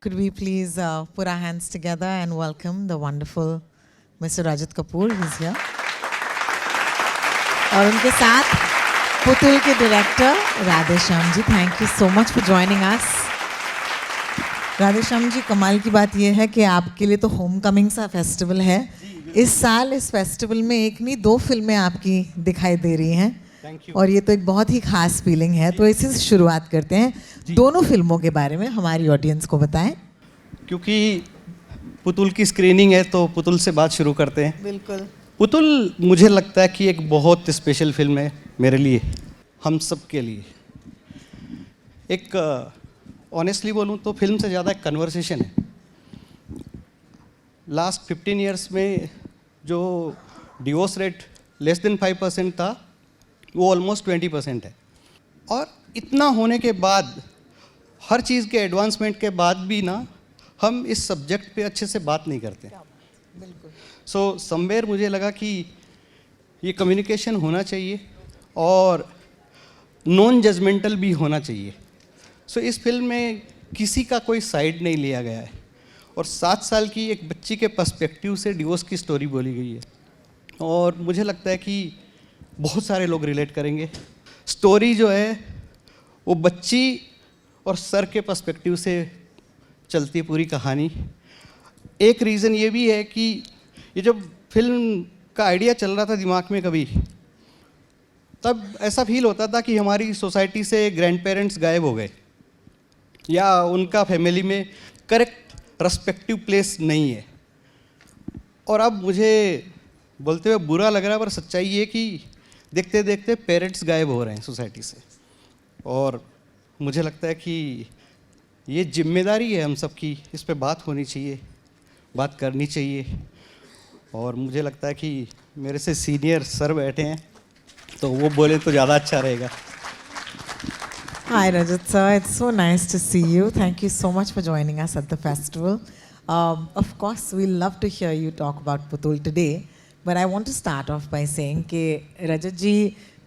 could we please put our hands together and welcome the wonderful Mr. Rajat Kapoor, who's here. और उनके साथ पुतुल के director Radheshyam ji. Thank you so much for joining us. Radheshyam ji, कमाल की बात यह है कि आपके लिए तो होम कमिंग सा फेस्टिवल है. इस साल इस फेस्टिवल में एक नहीं 2 फिल्में आपकी दिखाई दे रही हैं और ये तो एक बहुत ही खास फीलिंग है. तो इसी से शुरुआत करते हैं. दोनों फिल्मों के बारे में हमारी ऑडियंस को बताएं. क्योंकि पुतुल की स्क्रीनिंग है तो पुतुल से बात शुरू करते हैं. बिल्कुल. पुतुल मुझे लगता है कि एक बहुत स्पेशल फिल्म है मेरे लिए, हम सब के लिए. एक ऑनेस्टली बोलूँ तो फिल्म से ज़्यादा एक कन्वर्सेशन है. लास्ट 15 ईयर्स में जो डिवोर्स रेट लेस देन 5% था वो ऑलमोस्ट 20% है. और इतना होने के बाद, हर चीज़ के एडवांसमेंट के बाद भी ना, हम इस सब्जेक्ट पे अच्छे से बात नहीं करते. सो समवेयर मुझे लगा कि ये कम्युनिकेशन होना चाहिए और नॉन जजमेंटल भी होना चाहिए. सो इस फिल्म में किसी का कोई साइड नहीं लिया गया है और 7 साल की एक बच्ची के पर्सपेक्टिव से डिवोर्स की स्टोरी बोली गई है. और मुझे लगता है कि बहुत सारे लोग रिलेट करेंगे. स्टोरी जो है वो बच्ची और सर के पर्सपेक्टिव से चलती है पूरी कहानी. एक रीज़न ये भी है कि ये जब फिल्म का आइडिया चल रहा था दिमाग में कभी, तब ऐसा फील होता था कि हमारी सोसाइटी से ग्रैंड पेरेंट्स गायब हो गए या उनका फैमिली में करेक्ट रेस्पेक्टिव प्लेस नहीं है. और अब मुझे बोलते हुए बुरा लग रहा है, पर सच्चाई ये कि देखते देखते पेरेंट्स गायब हो रहे हैं सोसाइटी से. और मुझे लगता है कि ये जिम्मेदारी है हम सब की, इस पे बात होनी चाहिए, बात करनी चाहिए. और मुझे लगता है कि मेरे से सीनियर सर बैठे हैं तो वो बोले तो ज़्यादा अच्छा रहेगा. Hi Rajat sir, it's so nice to see you. Thank you so much for joining us at the festival. Of course, we love to hear you talk about Putul today, but I want to start off by saying कि रजत जी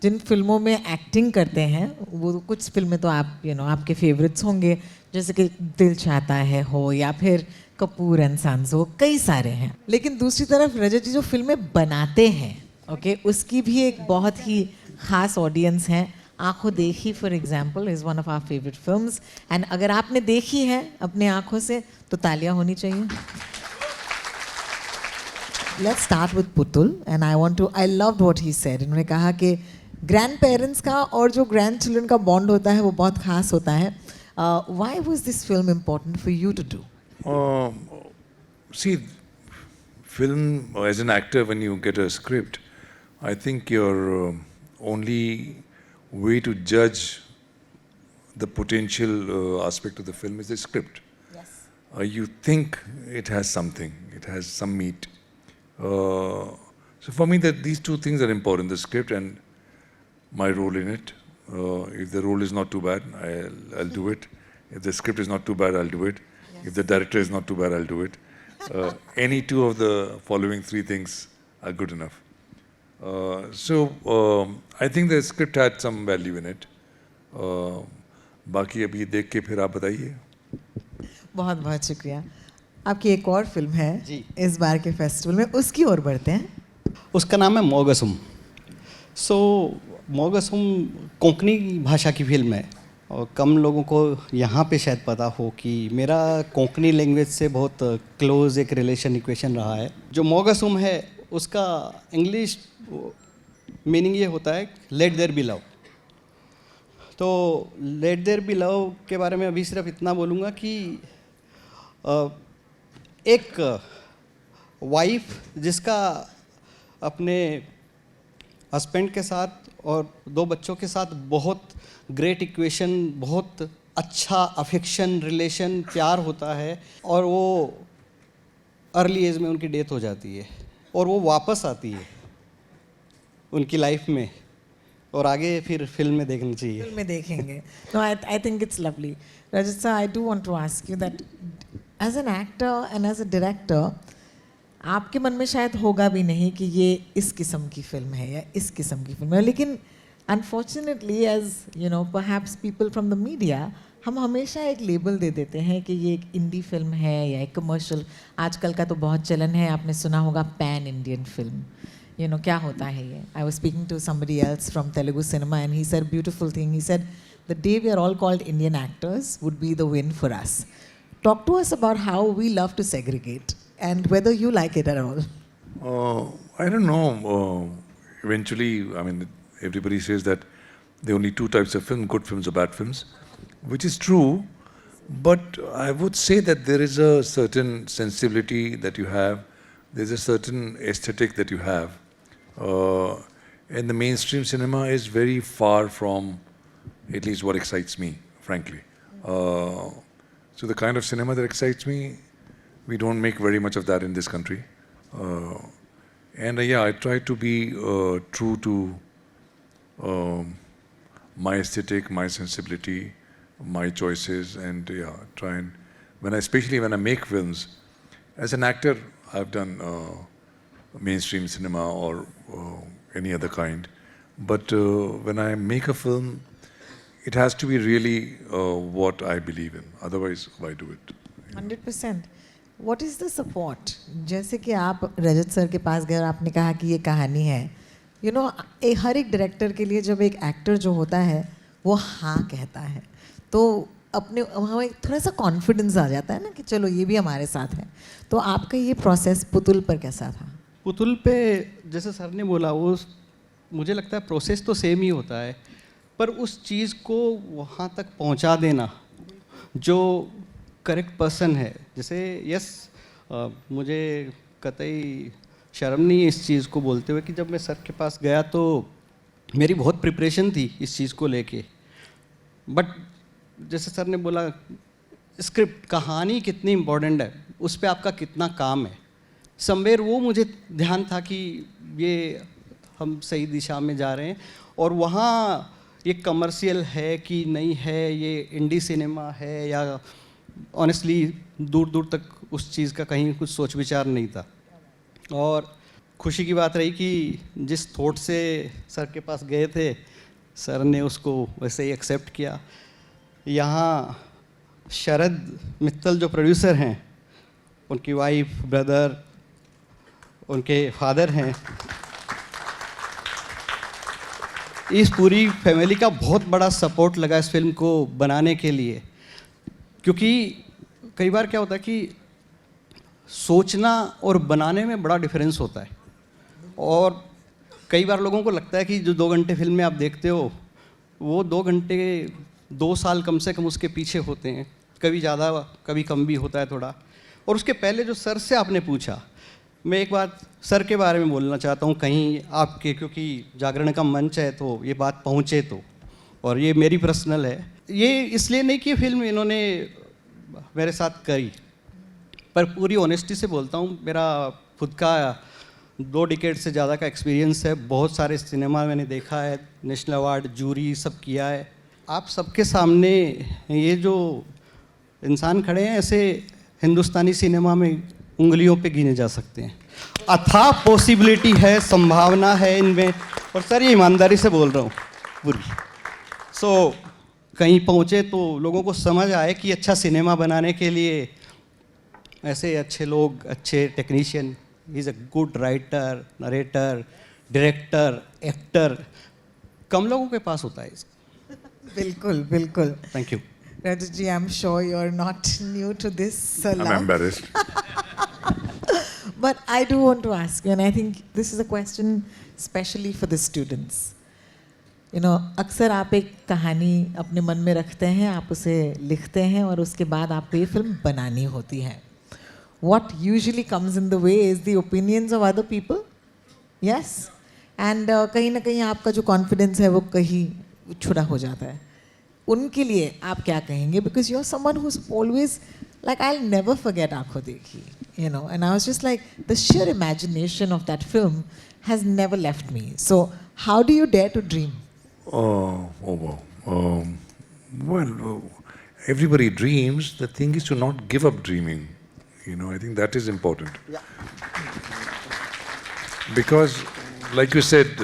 जिन फिल्मों में acting करते हैं वो कुछ फिल्में तो आप आपके फेवरेट्स होंगे, जैसे कि दिल चाहता है हो या फिर कपूर एंड सन्स हो, कई सारे हैं. लेकिन दूसरी तरफ रजत जी जो फिल्में बनाते हैं, ओके, उसकी भी एक बहुत ही ख़ास ऑडियंस है. Ankhon Dekhi for example is one of our favourite films. एंड अगर आपने देखी है अपने आँखों से तो तालियां होनी चाहिए. Let's start with Putul and I loved what he said. इन्होंने कहा कि ग्रैंड पेरेंट्स का और जो ग्रैंड चिल्ड्रन का बॉन्ड होता है वो बहुत खास होता है. Why was this film important for you to do? See, film as an actor, when you get a script, I think your only way to judge the potential aspect of the film is the script. Yes. You think it has something, it has some meat. So for me, that these two things are important: the script and my role in it. If the role is not too bad, I'll do it. If the script is not too bad, I'll do it. Yes. If the director is not too bad, I'll do it. Any two of the following 3 things are good enough. So I think the script had some value in it. बाकी अभी देख के फिर आप बताइए. बहुत बहुत शुक्रिया. आपकी एक और फिल्म है जी इस बार के फेस्टिवल में, उसकी ओर बढ़ते हैं. उसका नाम है मोगसुम. सो मोगसुम कोंकणी भाषा की फिल्म है और कम लोगों को यहाँ पे शायद पता हो कि मेरा कोंकणी लैंग्वेज से बहुत क्लोज एक रिलेशन इक्वेशन रहा है. जो मोगसुम है उसका इंग्लिश मीनिंग ये होता है लेट देयर बी लव. तो लेट देयर बी लव के बारे में अभी सिर्फ इतना बोलूँगा कि एक वाइफ जिसका अपने हस्बैंड के साथ और 2 बच्चों के साथ बहुत ग्रेट इक्वेशन, बहुत अच्छा अफेक्शन रिलेशन, प्यार होता है, और वो अर्ली एज में उनकी डेथ हो जाती है और वो वापस आती है उनकी लाइफ में, और आगे फिर फिल्म में देखनी चाहिए. फिल्म में देखेंगे. No, I think it's lovely. Rajat sir, I do want to ask you that as an actor and as a director, आपके मन में शायद होगा भी नहीं कि ये इस किस्म की फिल्म है या इस किस्म की फिल्म है, लेकिन unfortunately, as you know, perhaps people from the media हम हमेशा एक लेबल दे देते हैं कि ये एक इंडी फिल्म है या एक कमर्शियल. आजकल का तो बहुत चलन है, आपने सुना होगा पैन इंडियन फिल्म. क्या होता है ये? I was speaking to somebody else from Telugu cinema and he said beautiful thing. He said the day we are all called Indian actors would be the win for us. Talk to us about how we love to segregate and whether you like it at all. I don't know. Eventually, I mean, everybody says that there are only two types of film, good films or bad films, which is true. But I would say that there is a certain sensibility that you have. There's a certain aesthetic that you have. And the mainstream cinema is very far from at least what excites me, frankly. So the kind of cinema that excites me, we don't make very much of that in this country. And yeah, I try to be true to my aesthetic, my sensibility, my choices, and yeah, try and especially when I make films. As an actor, I've done mainstream cinema or any other kind, but when I make a film, it has to be really what I believe in. Otherwise, why do it? 100%. What is the support? जैसे कि आप रजत sir के पास गए और आपने कहा कि ये कहानी है. हर एक डायरेक्टर के लिए जब एक एक्टर जो होता है वो हाँ कहता है तो अपने वहाँ एक थोड़ा सा कॉन्फिडेंस आ जाता है ना कि चलो ये भी हमारे साथ है. तो आपका ये प्रोसेस पुतुल पर कैसा था? पुतुल पे जैसे सर ने बोला, वो मुझे लगता है प्रोसेस तो सेम ही होता है, पर उस चीज़ को वहाँ तक पहुँचा देना जो करेक्ट पर्सन है. जैसे यस, मुझे कतई शर्म नहीं है इस चीज़ को बोलते हुए कि जब मैं सर के पास गया तो मेरी बहुत प्रिपरेशन थी इस चीज़ को लेके. बट जैसे सर ने बोला, स्क्रिप्ट, कहानी कितनी इम्पोर्टेंट है, उस पर आपका कितना काम है. समवेयर वो मुझे ध्यान था कि ये हम सही दिशा में जा रहे हैं, और वहाँ ये कमर्शियल है कि नहीं है, ये इंडी सिनेमा है या ऑनेस्टली दूर दूर तक उस चीज़ का कहीं कुछ सोच विचार नहीं था. और खुशी की बात रही कि जिस थॉट से सर के पास गए थे, सर ने उसको वैसे ही एक्सेप्ट किया. यहाँ शरद मित्तल जो प्रोड्यूसर हैं, उनकी वाइफ, ब्रदर, उनके फादर हैं, इस पूरी फैमिली का बहुत बड़ा सपोर्ट लगा इस फिल्म को बनाने के लिए. क्योंकि कई बार क्या होता है कि सोचना और बनाने में बड़ा डिफरेंस होता है, और कई बार लोगों को लगता है कि जो 2 घंटे फिल्म में आप देखते हो वो 2 घंटे 2 साल कम से कम उसके पीछे होते हैं, कभी ज़्यादा कभी कम भी होता है थोड़ा. और उसके पहले जो सर से आपने पूछा, मैं एक बात सर के बारे में बोलना चाहता हूँ, कहीं आपके, क्योंकि जागरण का मंच है तो ये बात पहुँचे तो, और ये मेरी पर्सनल है. ये इसलिए नहीं कि फिल्म इन्होंने मेरे साथ करी, पर पूरी ऑनेस्टी से बोलता हूँ, मेरा खुद का 2 डिकेड से ज़्यादा का एक्सपीरियंस है. बहुत सारे सिनेमा मैंने देखा है, नेशनल अवार्ड, जूरी सब किया है. आप सबके सामने ये जो इंसान खड़े हैं, ऐसे हिंदुस्तानी सिनेमा में उंगलियों पे गिने जा सकते हैं. अथाह पॉसिबिलिटी है, संभावना है इनमें, और सर ये ईमानदारी से बोल रहा हूँ पूरी. सो कहीं पहुँचे तो लोगों को समझ आए कि अच्छा सिनेमा बनाने के लिए ऐसे अच्छे लोग, अच्छे टेक्नीशियन, ही is a good writer, narrator, director, actor, कम लोगों के पास होता है. बिल्कुल बिल्कुल. Thank you. Rajat ji, I'm sure you're not new to this. I'm embarrassed. But I do want to ask you, and I think this is a question especially for the students. अक्सर आप एक कहानी अपने मन में रखते हैं, आप उसे लिखते हैं और उसके बाद आपको ये फिल्म बनानी होती है. What usually comes in the way is the opinions of other people. Yes? And कहीं ना कहीं आपका जो confidence है वो कहीं छुड़ा हो जाता है. उनके लिए आप क्या कहेंगे? Because you're someone who's always like, I'll never forget Aankhon Dekhi, and I was just like, the sheer imagination of that film has never left me. So how do you dare to dream? Oh wow. Well, everybody dreams. The thing is to not give up dreaming. I think that is important. Yeah. Because, like you said,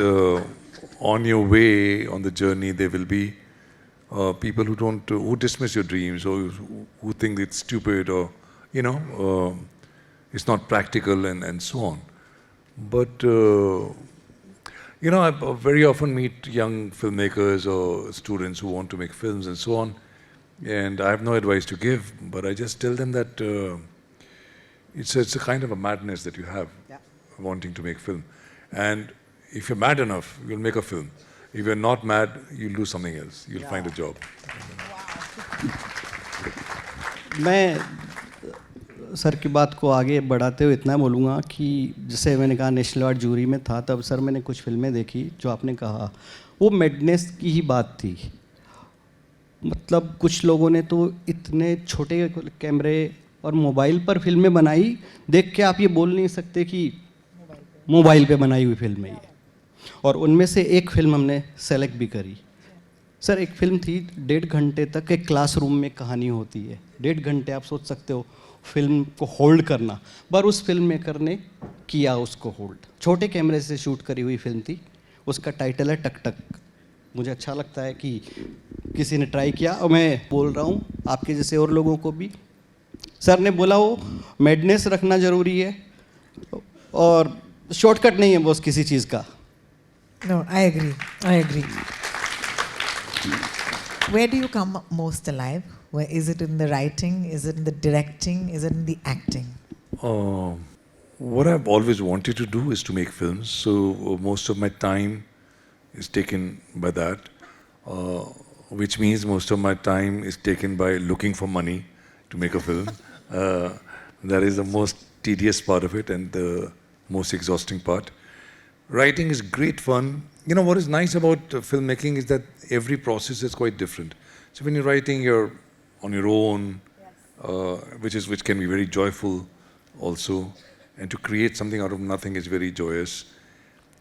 on your way, on the journey, there will be people who don't, who dismiss your dreams or who think it's stupid or, you know, it's not practical and so on. But, you know, I very often meet young filmmakers or students who want to make films and so on. And I have no advice to give, but I just tell them that it's a kind of a madness that you have, wanting to make film. And if you're mad enough, you'll make a film. If you're not mad, you'll do something else. You'll find a job. मैं sir की बात को आगे बढ़ाते हुए इतना बोलूँगा कि जैसे मैंने कहा नेशनल अवार्ड जूरी में था, तब सर मैंने कुछ फिल्में देखी जो आपने कहा वो मैडनेस की ही बात थी। मतलब कुछ लोगों ने तो इतने छोटे कैमरे और मोबाइल पर फिल्में बनाई, देख के आप ये बोल नहीं सकते कि मोबाइल पे बनाई हुई फिल्म है ये। और उनमें से एक फिल्म हमने सेलेक्ट भी करी। सर एक फिल्म थी 1.5 घंटे तक एक क्लासरूम में कहानी होती है। 1.5 घंटे आप सोच सकते हो फिल्म को होल्ड करना, पर उस फिल्म मेकर ने किया उसको होल्ड। छोटे कैमरे से शूट करी हुई फिल्म थी, उसका टाइटल है टक टक। मुझे अच्छा लगता है कि किसी ने ट्राई किया और मैं बोल रहा हूँ आपके जैसे और लोगों को भी। सर ने बोला वो मैडनेस रखना ज़रूरी है और शॉर्टकट नहीं है बॉस किसी चीज़ का। No, I agree. I agree. Where do you come most alive? Where is it in the writing? Is it in the directing? Is it in the acting? What I've always wanted to do is to make films. So most of my time is taken by that, which means most of my time is taken by looking for money to make a film. That is the most tedious part of it and the most exhausting part. Writing is great fun. You know, what is nice about filmmaking is that every process is quite different. So when you're writing, you're on your own, which can be very joyful also. And to create something out of nothing is very joyous.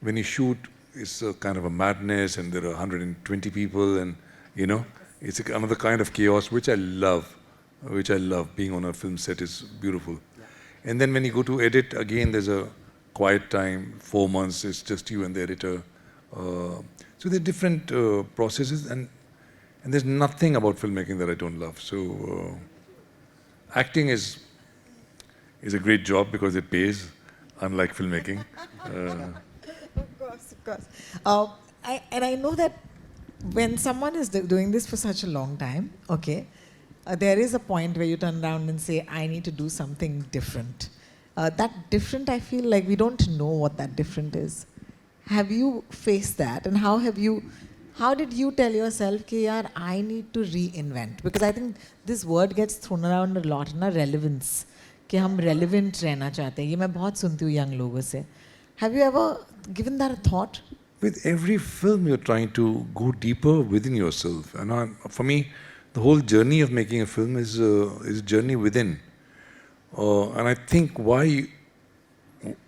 When you shoot, it's a kind of a madness and there are 120 people and, you know, it's another kind of chaos, which I love. Being on a film set is beautiful. Yeah. And then when you go to edit, again, there's a quiet time, 4 months, it's just you and the editor. So there are different processes and there's nothing about filmmaking that I don't love. So acting is a great job because it pays, unlike filmmaking. Of course. I know that when someone is doing this for such a long time, okay, there is a point where you turn around and say, I need to do something different. That different, I feel like we don't know what that different is. Have you faced that? And how did you tell yourself, कि यार, I need to reinvent? Because I think this word gets thrown around a lot, ना, relevance. कि हम relevant रहना चाहते हैं. ये मैं बहुत सुनती हूँ young लोगों से. Have you ever given that a thought? With every film, you're trying to go deeper within yourself. And for me, the whole journey of making a film is a journey within. And I think why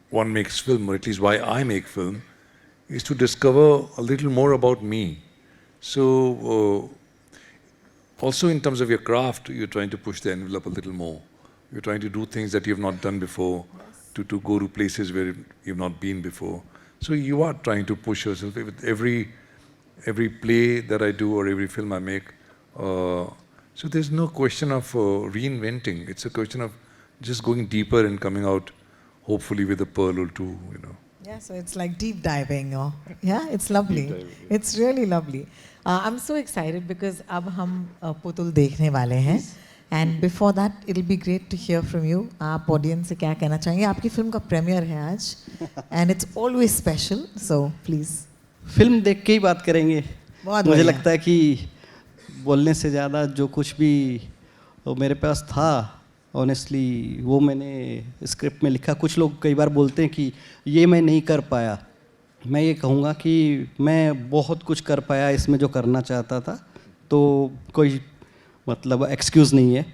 one makes film, or at least why I make film, is to discover a little more about me. So also in terms of your craft, you're trying to push the envelope a little more. You're trying to do things that you've not done before, to go to places where you've not been before. So you are trying to push yourself with every play that I do or every film I make. So there's no question of reinventing. It's a question of just going deeper and coming out, hopefully, with a pearl or two, you know. Yeah, so it's like deep diving. Yeah, it's lovely. It's really lovely. I'm so excited because अब हम पुतुल देखने वाले हैं. And before that, it'll be great to hear from you. आप audience से क्या कहना चाहेंगे? आपकी फिल्म का premiere है आज. And it's always special, so please. Film देख के ही बात करेंगे. मुझे लगता है कि बोलने से ज़्यादा जो कुछ भी मेरे पास था, ऑनेस्टली वो मैंने स्क्रिप्ट में लिखा. कुछ लोग कई बार बोलते हैं कि ये मैं नहीं कर पाया. मैं ये कहूँगा कि मैं बहुत कुछ कर पाया इसमें जो करना चाहता था, तो कोई मतलब एक्सक्यूज़ नहीं है.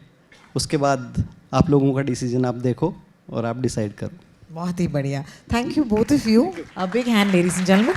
उसके बाद आप लोगों का डिसीजन आप देखो और आप डिसाइड करो. बहुत ही बढ़िया. Thank you both of you. A big hand, ladies and gentlemen.